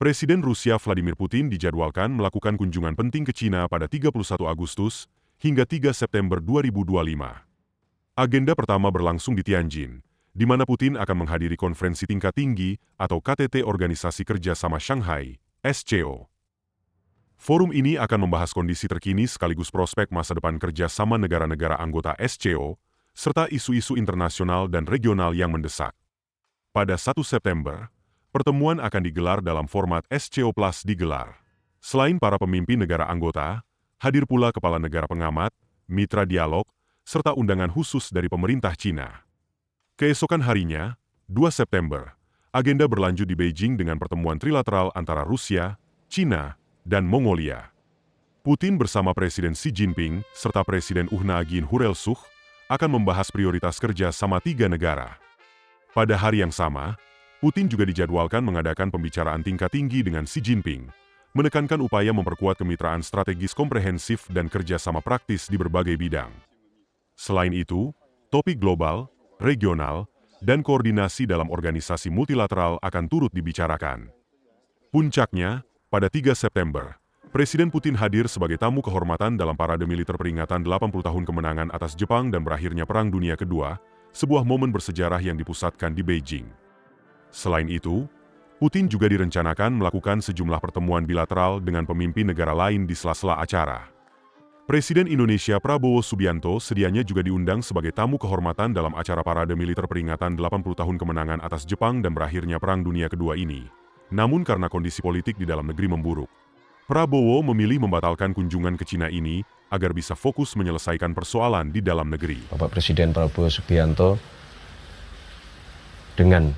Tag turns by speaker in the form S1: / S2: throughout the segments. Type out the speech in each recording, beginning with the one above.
S1: Presiden Rusia Vladimir Putin dijadwalkan melakukan kunjungan penting ke China pada 31 Agustus hingga 3 September 2025. Agenda pertama berlangsung di Tianjin, di mana Putin akan menghadiri konferensi tingkat tinggi atau KTT Organisasi Kerja Sama Shanghai, SCO. Forum ini akan membahas kondisi terkini sekaligus prospek masa depan kerja sama negara-negara anggota SCO, serta isu-isu internasional dan regional yang mendesak. Pada 1 September, pertemuan akan digelar dalam format SCO Plus digelar. Selain para pemimpin negara anggota, hadir pula kepala negara pengamat, mitra dialog, serta undangan khusus dari pemerintah China. Keesokan harinya, 2 September, agenda berlanjut di Beijing dengan pertemuan trilateral antara Rusia, China, dan Mongolia. Putin bersama Presiden Xi Jinping serta Presiden Uhna Agin Hurelsuh akan membahas prioritas kerja sama tiga negara. Pada hari yang sama, Putin juga dijadwalkan mengadakan pembicaraan tingkat tinggi dengan Xi Jinping, menekankan upaya memperkuat kemitraan strategis komprehensif dan kerjasama praktis di berbagai bidang. Selain itu, topik global, regional, dan koordinasi dalam organisasi multilateral akan turut dibicarakan. Puncaknya, pada 3 September, Presiden Putin hadir sebagai tamu kehormatan dalam parade militer peringatan 80 tahun kemenangan atas Jepang dan berakhirnya Perang Dunia Kedua, sebuah momen bersejarah yang dipusatkan di Beijing. Selain itu, Putin juga direncanakan melakukan sejumlah pertemuan bilateral dengan pemimpin negara lain di sela-sela acara. Presiden Indonesia Prabowo Subianto sedianya juga diundang sebagai tamu kehormatan dalam acara parade militer peringatan 80 tahun kemenangan atas Jepang dan berakhirnya Perang Dunia Kedua ini. Namun karena kondisi politik di dalam negeri memburuk, Prabowo memilih membatalkan kunjungan ke Cina ini agar bisa fokus menyelesaikan persoalan di dalam negeri.
S2: Bapak Presiden Prabowo Subianto dengan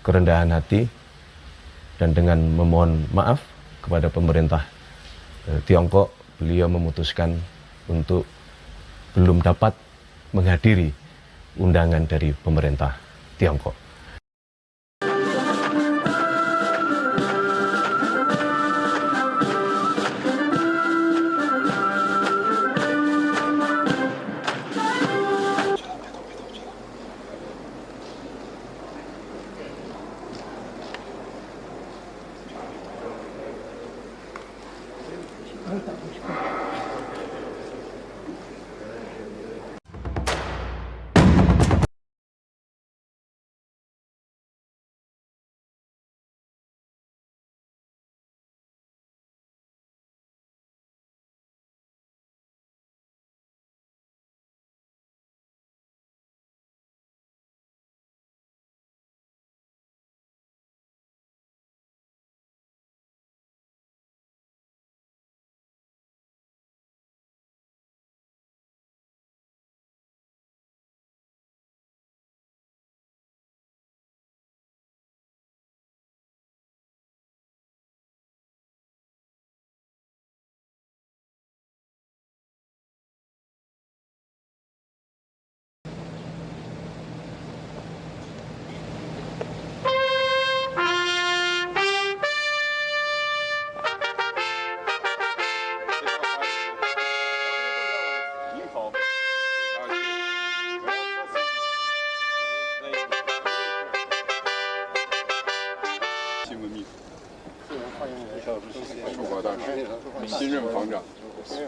S2: kerendahan hati dan dengan memohon maaf kepada pemerintah Tiongkok, beliau memutuskan untuk belum dapat menghadiri undangan dari pemerintah Tiongkok.
S3: 新任房长，
S4: 这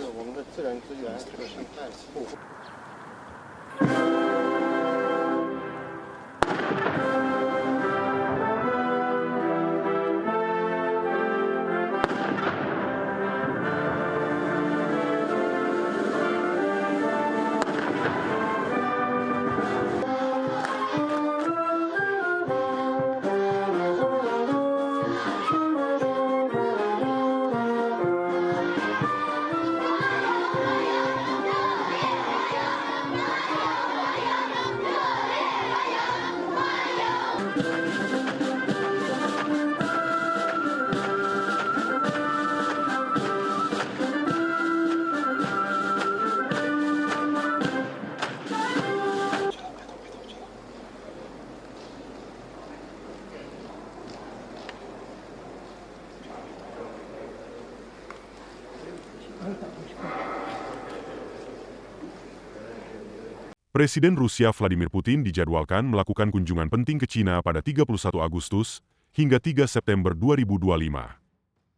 S4: 个我们的自然资源这个生态保护。
S1: Presiden Rusia Vladimir Putin dijadwalkan melakukan kunjungan penting ke China pada 31 Agustus hingga 3 September 2025.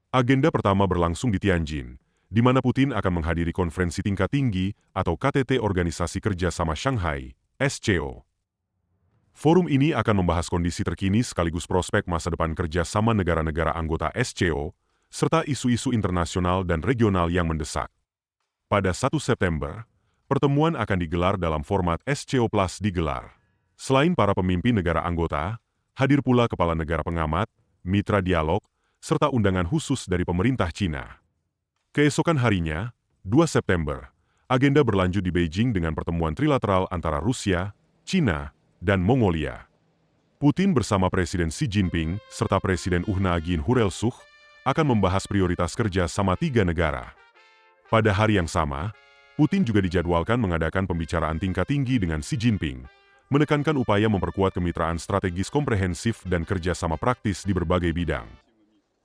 S1: Agenda pertama berlangsung di Tianjin, di mana Putin akan menghadiri konferensi tingkat tinggi atau KTT Organisasi Kerjasama Shanghai, SCO. Forum ini akan membahas kondisi terkini sekaligus prospek masa depan kerjasama negara-negara anggota SCO, serta isu-isu internasional dan regional yang mendesak. Pada 1 September, pertemuan akan digelar dalam format SCO Plus digelar. Selain para pemimpin negara anggota, hadir pula kepala negara pengamat, mitra dialog, serta undangan khusus dari pemerintah Cina. Keesokan harinya, 2 September, agenda berlanjut di Beijing dengan pertemuan trilateral antara Rusia, Cina, dan Mongolia. Putin bersama Presiden Xi Jinping serta Presiden Uhna Agin Hurelsuch akan membahas prioritas kerja sama tiga negara. Pada hari yang sama, Putin juga dijadwalkan mengadakan pembicaraan tingkat tinggi dengan Xi Jinping, menekankan upaya memperkuat kemitraan strategis komprehensif dan kerjasama praktis di berbagai bidang.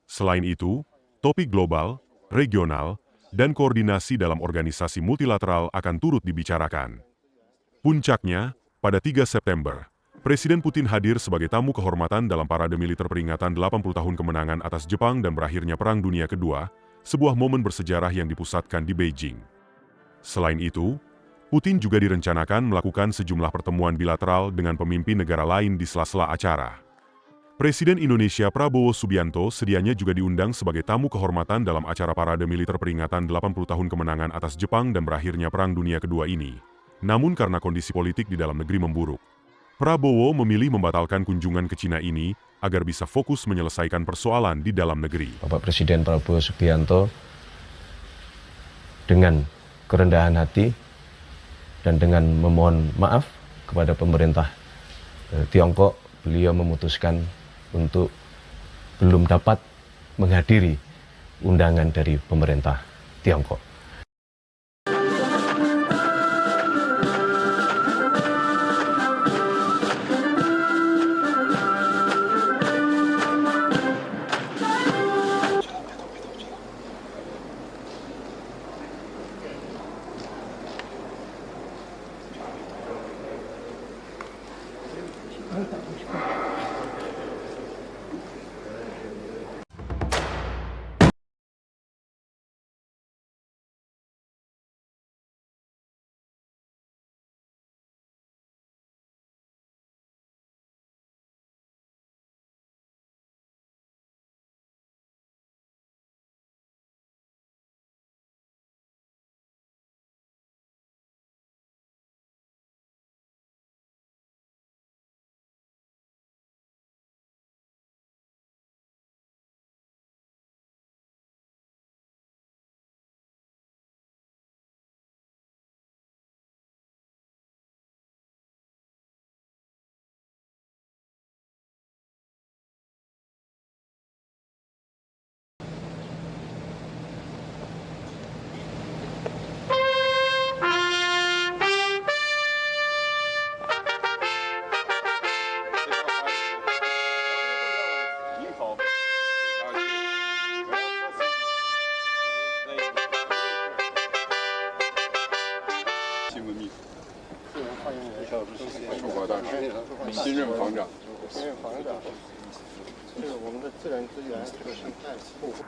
S1: Selain itu, topik global, regional, dan koordinasi dalam organisasi multilateral akan turut dibicarakan. Puncaknya, pada 3 September, Presiden Putin hadir sebagai tamu kehormatan dalam parade militer peringatan 80 tahun kemenangan atas Jepang dan berakhirnya Perang Dunia Kedua, sebuah momen bersejarah yang dipusatkan di Beijing. Selain itu, Putin juga direncanakan melakukan sejumlah pertemuan bilateral dengan pemimpin negara lain di sela-sela acara. Presiden Indonesia Prabowo Subianto sedianya juga diundang sebagai tamu kehormatan dalam acara parade militer peringatan 80 tahun kemenangan atas Jepang dan berakhirnya Perang Dunia Kedua ini. Namun karena kondisi politik di dalam negeri memburuk, Prabowo memilih membatalkan kunjungan ke Cina ini agar bisa fokus menyelesaikan persoalan di dalam negeri.
S2: Bapak Presiden Prabowo Subianto dengan kerendahan hati dan dengan memohon maaf kepada pemerintah Tiongkok, beliau memutuskan untuk belum dapat menghadiri undangan dari pemerintah Tiongkok.
S4: 新任房长，这个我们的自然资源和生态保护。